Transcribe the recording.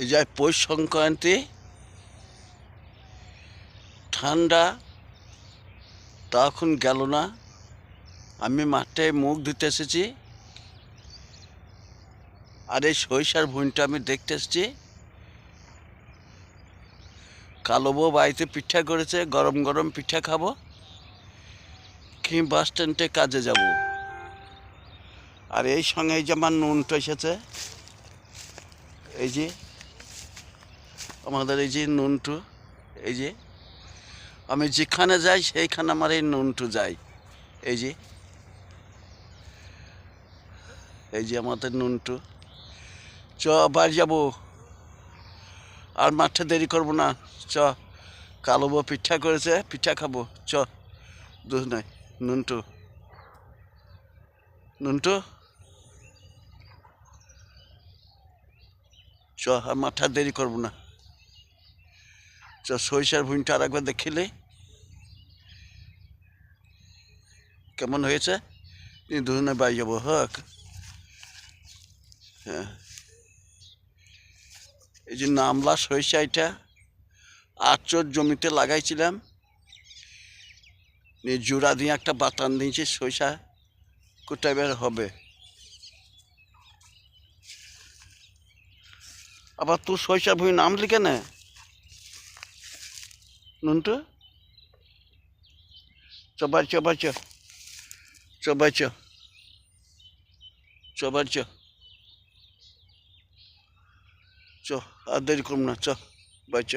এই যে পৌষ সংক্রান্তি, ঠান্ডা তা এখন গেল না। আমি মাঠে মুখ ধুতে এসেছি, আর এই সরিষার ভুঁইটা আমি দেখতে এসেছি। কালো বউ বাড়িতে পিঠা করেছে, গরম গরম পিঠা খাবো, কি বাস স্ট্যান্ডে কাজে যাব। আর এই সঙ্গে এই যে আমার নুনটো এসেছে, এই যে আমাদের এই যে নুনটু, এই যে আমি যেখানে যাই সেইখানে আমার এই নুনটু যাই। এই যে আমাদের নুনটু। চ বাড়ি যাবো, আর মাঠে দেরি করবো না। চ, কালো বউ পিঠা করেছে, পিঠা খাবো। চ, দুধ নাই। নুনটু, নুনটু, চ, আর মাঠে দেরি করবো না। চ, সরিষার ভুঁইটা আর একবার দেখিলে কেমন হয়েছে। দুজনে বাড়ি যাবো। হক, হ্যাঁ। এই যে নামলা সরিষা, এটা ৮ জমিতে লাগাইছিলাম। জোড়া দিয়ে একটা বাতান দিয়েছি, সরিষা কোথায় বের হবে। আবার তুই সরিষা ভুঁই নামলি কেন নুনটু? চ বাড়ি, চ বাড়ি, চ, চ বাড়ি, চ, চ বাড়ি, চ, চ, আর দেরি করব না। চ বাড়ি, চ।